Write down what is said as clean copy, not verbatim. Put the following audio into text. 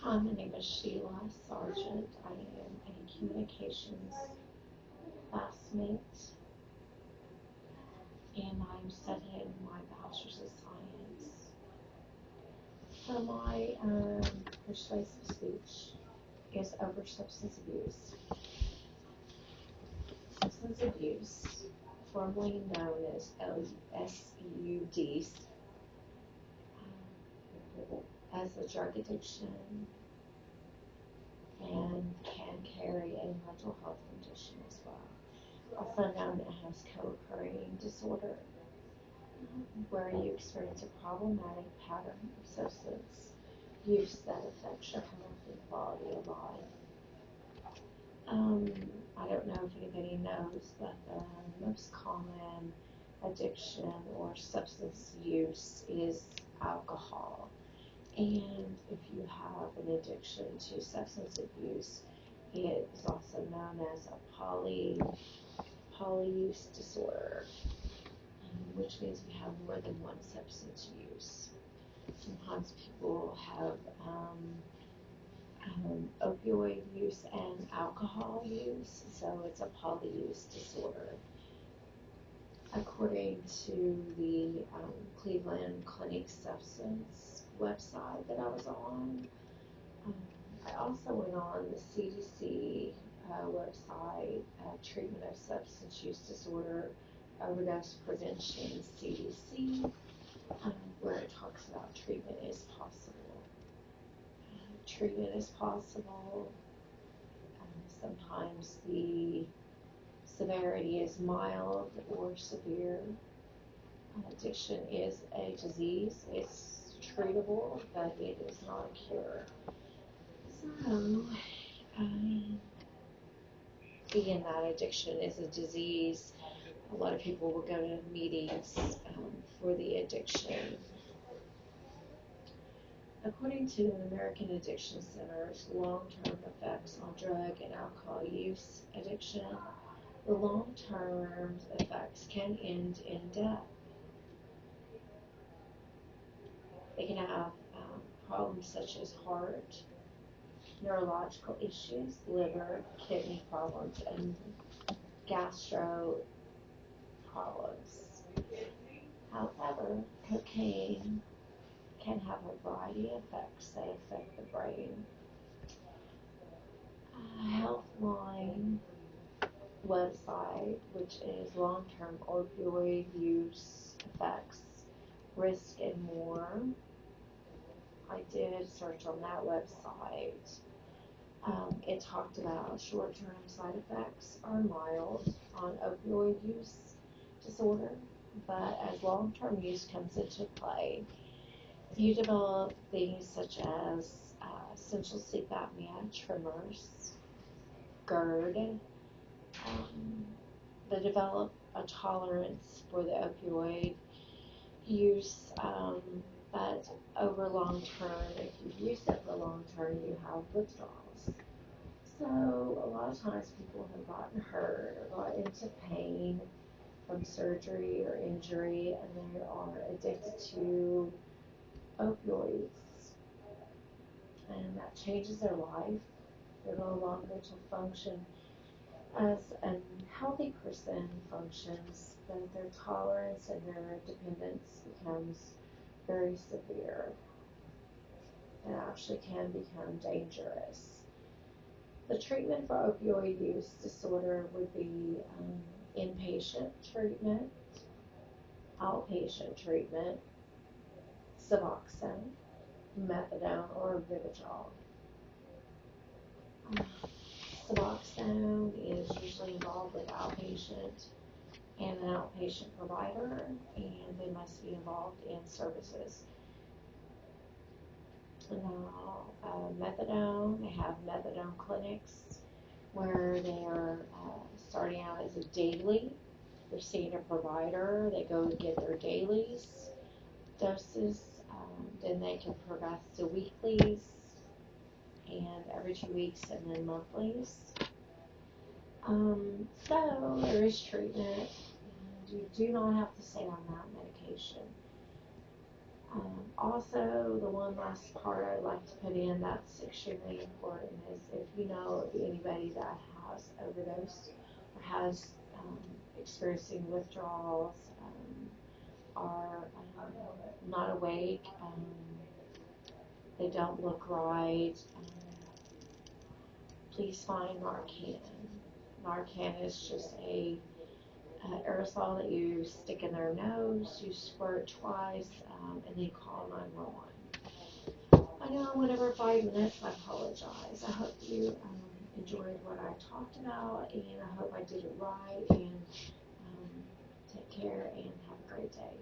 Hi, my name is Sheila Sargent. I am a communications classmate, and I'm studying my Bachelor's of Science. So my persuasive speech is over substance abuse. Substance abuse, formerly known as SUDs, as a drug addiction and can carry a mental health condition as well, also known as co-occurring disorder, where you experience a problematic pattern of substance use that affects your health and quality of life. I don't know if anybody knows, but the most common addiction or substance use is alcohol. And if you have an addiction to substance abuse, it is also known as a polyuse disorder, which means you have more than one substance use. Sometimes people have opioid use and alcohol use, so it's a polyuse disorder. According to the Cleveland Clinic Substance website that I was on, I also went on the CDC website, Treatment of Substance Use Disorder, Overdose Prevention, CDC, where it talks about treatment is possible. Treatment is possible. Sometimes the severity is mild or severe. Addiction is a disease. It's treatable, but it is not a cure. So, being that addiction is a disease, a lot of people will go to meetings for the addiction. According to the American Addiction Center's long-term effects on drug and alcohol use addiction, the long-term effects can end in death. They can have problems such as heart, neurological issues, liver, kidney problems, and gastro problems. However, cocaine can have a variety of effects that affect the brain. Healthline website, which is long-term opioid use effects, risk, and more. I did search on that website. It talked about short-term side effects are mild on opioid use disorder, but as long-term use comes into play, you develop things such as essential sleep apnea, tremors, GERD. They develop a tolerance for the opioid use, but over long term, if you use it for long term, you have withdrawals. So a lot of times people have gotten hurt or got into pain from surgery or injury, and they are addicted to opioids, and that changes their life. They're no longer to function as a healthy person functions, but their tolerance and their dependence becomes very severe and actually can become dangerous. The treatment for opioid use disorder would be inpatient treatment, outpatient treatment, Suboxone, methadone, or Vivitrol. Suboxone is usually involved with outpatient and an outpatient provider, and they must be involved in services. Now, methadone, they have methadone clinics where they are starting out as a daily. They're seeing a provider, they go get their dailies, doses, then they can progress to weeklies, and every 2 weeks, and then monthlies. So there is treatment, and you do not have to stay on that medication. Also, the one last part I'd like to put in that's extremely important is if you know of anybody that has overdosed or has experiencing withdrawals, are not awake, they don't look right, please find Narcan. Narcan is just a aerosol that you stick in their nose, you squirt twice, and they call 911. I know I went over 5 minutes, I apologize. I hope you enjoyed what I talked about, and I hope I did it right, and take care and have a great day.